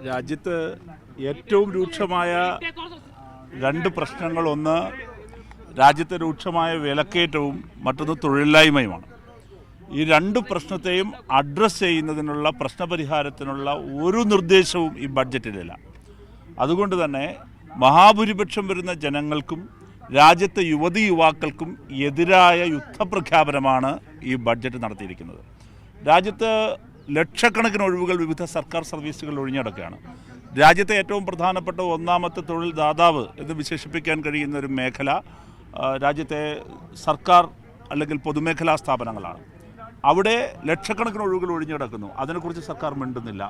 രാജ്യത്ത് ഏറ്റവും രൂക്ഷമായ രണ്ട് പ്രശ്നങ്ങൾ, ഒന്ന് രാജ്യത്തെ രൂക്ഷമായ വിലക്കയറ്റവും മറ്റൊന്ന് തൊഴിലില്ലായ്മയുമാണ്. ഈ രണ്ട് പ്രശ്നത്തെയും അഡ്രസ്സ് ചെയ്യുന്നതിനുള്ള പ്രശ്നപരിഹാരത്തിനുള്ള ഒരു നിർദ്ദേശവും ഈ ബഡ്ജറ്റിലില്ല. അതുകൊണ്ട് തന്നെ മഹാഭൂരിപക്ഷം വരുന്ന ജനങ്ങൾക്കും രാജ്യത്തെ യുവതി യുവാക്കൾക്കും എതിരായ യുദ്ധപ്രഖ്യാപനമാണ് ഈ ബഡ്ജറ്റ് നടത്തിയിരിക്കുന്നത്. രാജ്യത്ത് ലക്ഷക്കണക്കിന് ഒഴിവുകൾ വിവിധ സർക്കാർ സർവീസുകൾ ഒഴിഞ്ഞടക്കുകയാണ്. രാജ്യത്തെ ഏറ്റവും പ്രധാനപ്പെട്ട ഒന്നാമത്തെ തൊഴിൽ ദാതാവ് എന്ന് വിശേഷിപ്പിക്കാൻ കഴിയുന്ന ഒരു മേഖല രാജ്യത്തെ സർക്കാർ അല്ലെങ്കിൽ പൊതുമേഖലാ സ്ഥാപനങ്ങളാണ്. അവിടെ ലക്ഷക്കണക്കിന് ഒഴിവുകൾ ഒഴിഞ്ഞടക്കുന്നു. അതിനെക്കുറിച്ച് സർക്കാർ മിണ്ടുന്നില്ല.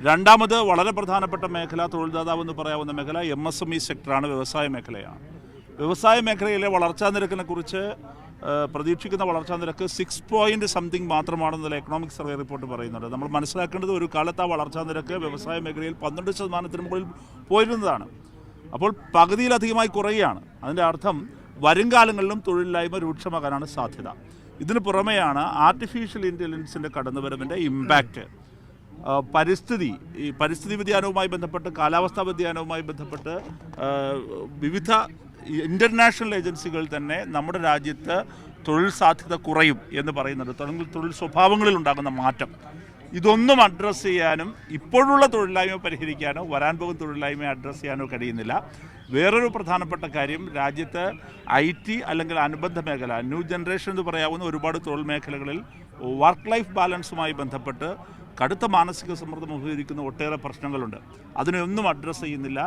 രണ്ടാമത് വളരെ പ്രധാനപ്പെട്ട മേഖല, തൊഴിൽ ദാതാവ് എന്ന് പറയാവുന്ന മേഖല MSME സെക്ടറാണ്, വ്യവസായ മേഖലയാണ്. വ്യവസായ മേഖലയിലെ വളർച്ചാ നിരക്കിനെ കുറിച്ച് പ്രതീക്ഷിക്കുന്ന വളർച്ചാ നിരക്ക് 6 മാത്രമാണെന്നുള്ള എക്കണോമിക് സർവേ റിപ്പോർട്ട് പറയുന്നുണ്ട്. നമ്മൾ മനസ്സിലാക്കേണ്ടത്, ഒരു കാലത്ത് ആ വളർച്ചാ നിരക്ക് വ്യവസായ മേഖലയിൽ 12% മുകളിൽ പോയിരുന്നതാണ്. അപ്പോൾ പകുതിയിലധികമായി കുറയുകയാണ്. അതിൻ്റെ അർത്ഥം വരും കാലങ്ങളിലും തൊഴിലില്ലായ്മ രൂക്ഷമാകാനാണ് സാധ്യത. ഇതിന് പുറമെയാണ് ആർട്ടിഫിഷ്യൽ ഇൻ്റലിജൻസിൻ്റെ കടന്നുവരവിൻ്റെ ഇമ്പാക്റ്റ്. പരിസ്ഥിതി വ്യതിയാനവുമായി ബന്ധപ്പെട്ട്, കാലാവസ്ഥാ വ്യതിയാനവുമായി ബന്ധപ്പെട്ട് വിവിധ ഇൻ്റർനാഷണൽ ഏജൻസികൾ തന്നെ നമ്മുടെ രാജ്യത്ത് തൊഴിൽ സാധ്യത കുറയും എന്ന് പറയുന്നുണ്ട്. തൊഴിൽ സ്വഭാവങ്ങളിൽ ഉണ്ടാകുന്ന മാറ്റം, ഇതൊന്നും അഡ്രസ്സ് ചെയ്യാനും ഇപ്പോഴുള്ള തൊഴിലില്ലായ്മ പരിഹരിക്കാനോ വരാൻ പോകുന്ന തൊഴിലില്ലായ്മയെ അഡ്രസ്സ് ചെയ്യാനോ കഴിയുന്നില്ല. വേറൊരു പ്രധാനപ്പെട്ട കാര്യം, രാജ്യത്ത് IT അല്ലെങ്കിൽ അനുബന്ധ മേഖല, ന്യൂ ജനറേഷൻ എന്ന് പറയാവുന്ന ഒരുപാട് തൊഴിൽ മേഖലകളിൽ വർക്ക് ലൈഫ് ബാലൻസുമായി ബന്ധപ്പെട്ട് കടുത്ത മാനസിക സമ്മർദ്ദം അഭിമുഖീകരിക്കുന്ന ഒട്ടേറെ പ്രശ്നങ്ങളുണ്ട്. അതിനെയൊന്നും അഡ്രസ്സ് ചെയ്യുന്നില്ല.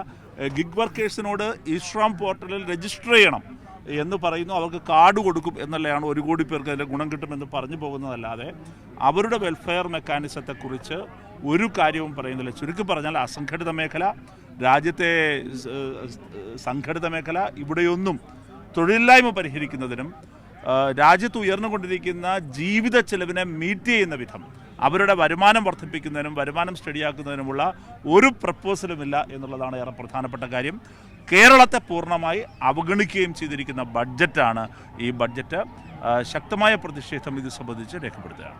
ഗിഗ് വർക്കേഴ്സിനോട് ഇശ്രാം പോർട്ടലിൽ രജിസ്റ്റർ ചെയ്യണം എന്ന് പറയുന്നു, അവർക്ക് കാർഡ് കൊടുക്കും എന്നല്ലാണ് 1 കോടി പേർക്ക് അതിൻ്റെ ഗുണം കിട്ടുമെന്ന് പറഞ്ഞു പോകുന്നതല്ലാതെ അവരുടെ വെൽഫെയർ മെക്കാനിസത്തെക്കുറിച്ച് ഒരു കാര്യവും പറയുന്നില്ല. ചുരുക്കി പറഞ്ഞാൽ അസംഘടിത മേഖല, രാജ്യത്തെ സംഘടിത മേഖല, ഇവിടെയൊന്നും തൊഴിലില്ലായ്മ പരിഹരിക്കുന്നതിനും രാജ്യത്ത് ഉയർന്നുകൊണ്ടിരിക്കുന്ന ജീവിത ചെലവിനെ മീറ്റ് ചെയ്യുന്ന വിധം അവരുടെ വരുമാനം വർദ്ധിപ്പിക്കുന്നതിനും വരുമാനം സ്റ്റഡിയാക്കുന്നതിനുമുള്ള ഒരു പ്രപ്പോസലുമില്ല എന്നുള്ളതാണ് ഏറെ പ്രധാനപ്പെട്ട കാര്യം. കേരളത്തെ പൂർണ്ണമായി അവഗണിക്കുകയും ചെയ്തിരിക്കുന്ന ബഡ്ജറ്റാണ് ഈ ബഡ്ജറ്റ്. ശക്തമായ പ്രതിഷേധം ഇത് സംബന്ധിച്ച് രേഖപ്പെടുത്തുകയാണ്.